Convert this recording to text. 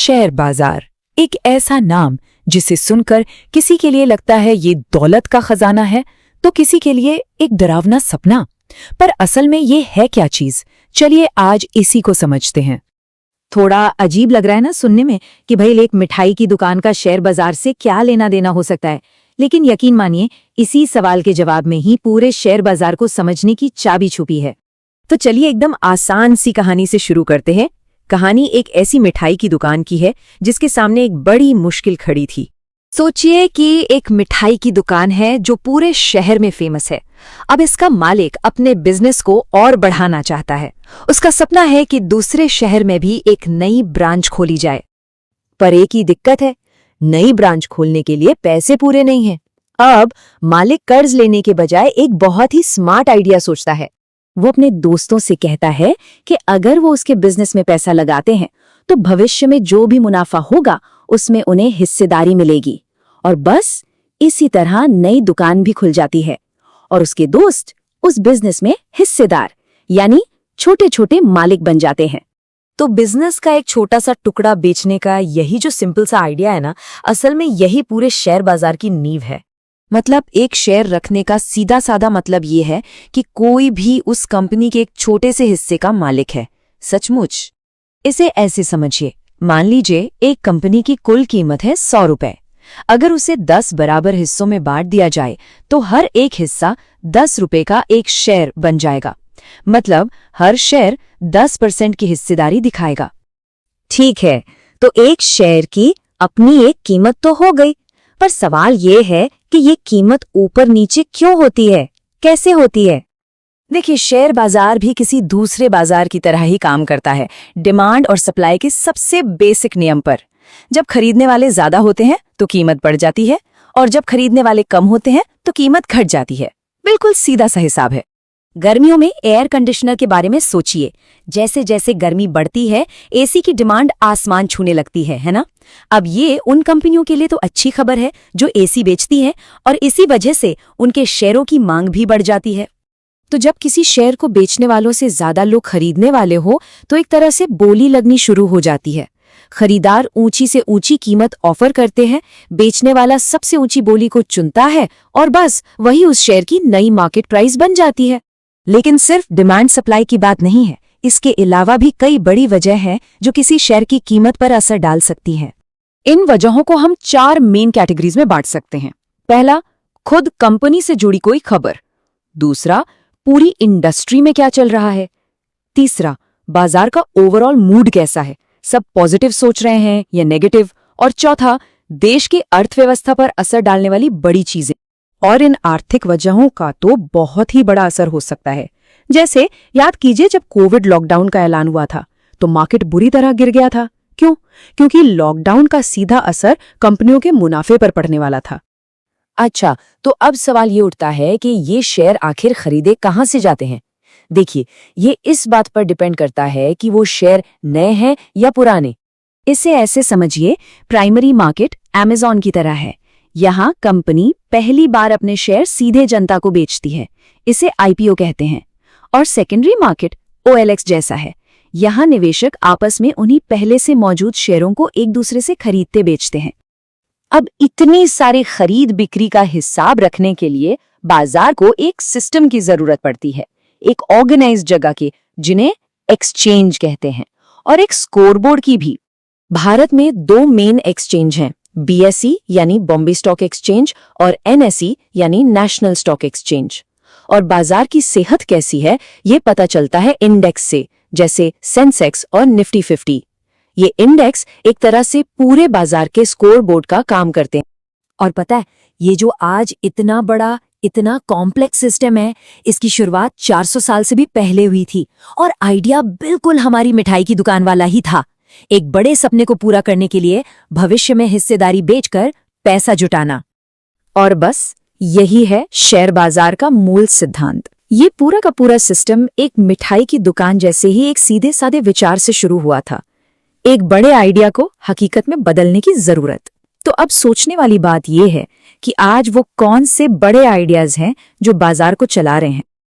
Share बाजार, एक ऐसा नाम जिसे सुनकर किसी के लिए लगता है ये दौलत का खजाना है, तो किसी के लिए एक डरावना सपना। पर असल में ये है क्या चीज? चलिए आज इसी को समझते हैं। थोड़ा अजीब लग रहा है ना सुनने में कि भाई एक मिठाई की दुकान का शेयर बाजार से क्या लेना देना हो सकता है, लेकिन यकीन मानिए इसी सवाल के जवाब में ही पूरे शेयर बाजार को समझने की चाबी छुपी है। तो चलिए एकदम आसान सी कहानी से शुरू करते हैं। कहानी एक ऐसी मिठाई की दुकान की है जिसके सामने एक बड़ी मुश्किल खड़ी थी। सोचिए कि एक मिठाई की दुकान है जो पूरे शहर में फेमस है। अब इसका मालिक अपने बिजनेस को और बढ़ाना चाहता है। उसका सपना है कि दूसरे शहर में भी एक नई ब्रांच खोली जाए। पर एक ही दिक्कत है, नई ब्रांच खोलने के लिए पैसे पूरे नहीं हैं। अब मालिक कर्ज लेने के बजाय एक बहुत ही स्मार्ट आइडिया सोचता है। वो अपने दोस्तों से कहता है कि अगर वो उसके बिजनेस में पैसा लगाते हैं तो भविष्य में जो भी मुनाफा होगा उसमें उन्हें हिस्सेदारी मिलेगी। और बस इसी तरह नई दुकान भी खुल जाती है और उसके दोस्त उस बिजनेस में हिस्सेदार यानी छोटे छोटे मालिक बन जाते हैं। तो बिजनेस का एक छोटा सा टुकड़ा बेचने का यही जो सिंपल सा आइडिया है ना, असल में यही पूरे शेयर बाजार की नींव है। मतलब एक शेयर रखने का सीधा साधा मतलब ये है कि कोई भी उस कंपनी के एक छोटे से हिस्से का मालिक है। सचमुच इसे ऐसे समझिए, मान लीजिए एक कंपनी की कुल कीमत है 100 रुपए। अगर उसे 10 बराबर हिस्सों में बांट दिया जाए तो हर एक हिस्सा 10 रुपए का एक शेयर बन जाएगा। मतलब हर शेयर 10% की हिस्सेदारी दिखाएगा। ठीक है, तो एक शेयर की अपनी एक कीमत तो हो गई, पर सवाल ये है कि ये कीमत ऊपर नीचे क्यों होती है, कैसे होती है? देखिए, शेयर बाजार भी किसी दूसरे बाजार की तरह ही काम करता है, डिमांड और सप्लाई के सबसे बेसिक नियम पर। जब खरीदने वाले ज्यादा होते हैं तो कीमत बढ़ जाती है और जब खरीदने वाले कम होते हैं तो कीमत घट जाती है। बिल्कुल सीधा सा हिसाब है। गर्मियों में एयर कंडीशनर के बारे में सोचिए। जैसे जैसे गर्मी बढ़ती है एसी की डिमांड आसमान छूने लगती है ना? अब ये उन कंपनियों के लिए तो अच्छी खबर है जो एसी बेचती हैं और इसी वजह से उनके शेयरों की मांग भी बढ़ जाती है। तो जब किसी शेयर को बेचने वालों से ज्यादा लोग खरीदने वाले हो तो एक तरह से बोली लगनी शुरू हो जाती है। खरीदार ऊंची से ऊंची कीमत ऑफर करते हैं, बेचने वाला सबसे ऊंची बोली को चुनता है और बस वही उस शेयर की नई मार्केट प्राइस बन जाती है। लेकिन सिर्फ डिमांड सप्लाई की बात नहीं है, इसके अलावा भी कई बड़ी वजह हैं जो किसी शेयर की कीमत पर असर डाल सकती हैं। इन वजहों को हम 4 मेन कैटेगरीज में बांट सकते हैं। पहला, खुद कंपनी से जुड़ी कोई खबर। दूसरा, पूरी इंडस्ट्री में क्या चल रहा है। तीसरा, बाजार का ओवरऑल मूड कैसा है, सब पॉजिटिव सोच रहे हैं या नेगेटिव। और चौथा, देश की अर्थव्यवस्था पर असर डालने वाली बड़ी चीजें। और इन आर्थिक वजहों का तो बहुत ही बड़ा असर हो सकता है। जैसे याद कीजिए जब कोविड लॉकडाउन का ऐलान हुआ था तो मार्केट बुरी तरह गिर गया था। क्यों? क्योंकि लॉकडाउन का सीधा असर कंपनियों के मुनाफे पर पड़ने वाला था। अच्छा, तो अब सवाल ये उठता है कि ये शेयर आखिर खरीदे कहाँ से जाते हैं? देखिए, ये इस बात पर डिपेंड करता है कि वो शेयर नए हैं या पुराने। इसे ऐसे समझिए, प्राइमरी मार्केट अमेज़न की तरह है। यहाँ कंपनी पहली बार अपने शेयर सीधे जनता को बेचती है, इसे आईपीओ कहते हैं। और सेकेंडरी मार्केट ओएलएक्स जैसा है। यहाँ निवेशक आपस में उन्हीं पहले से मौजूद शेयरों को एक दूसरे से खरीदते बेचते हैं। अब इतनी सारी खरीद बिक्री का हिसाब रखने के लिए बाजार को एक सिस्टम की जरूरत पड़ती है, एक ऑर्गेनाइज्ड जगह की जिन्हें एक्सचेंज कहते हैं, और एक स्कोरबोर्ड की भी। भारत में 2 मेन एक्सचेंज हैं, बीएसई यानी बॉम्बे स्टॉक एक्सचेंज और एनएसई यानी नेशनल स्टॉक एक्सचेंज। और बाजार की सेहत कैसी है ये पता चलता है इंडेक्स से, जैसे सेंसेक्स और निफ्टी 50। ये इंडेक्स एक तरह से पूरे बाजार के स्कोर बोर्ड का काम करते हैं। और पता है, ये जो आज इतना बड़ा इतना कॉम्प्लेक्स सिस्टम है, इसकी शुरुआत 400 साल से भी पहले हुई थी और आइडिया बिल्कुल हमारी मिठाई की दुकान वाला ही था। एक बड़े सपने को पूरा करने के लिए भविष्य में हिस्सेदारी बेचकर पैसा जुटाना। और बस यही है शेयर बाजार का मूल सिद्धांत। ये पूरा का पूरा सिस्टम एक मिठाई की दुकान जैसे ही एक सीधे साधे विचार से शुरू हुआ था, एक बड़े आइडिया को हकीकत में बदलने की जरूरत। तो अब सोचने वाली बात यह है कि आज वो कौन से बड़े आइडियाज हैं जो बाजार को चला रहे हैं।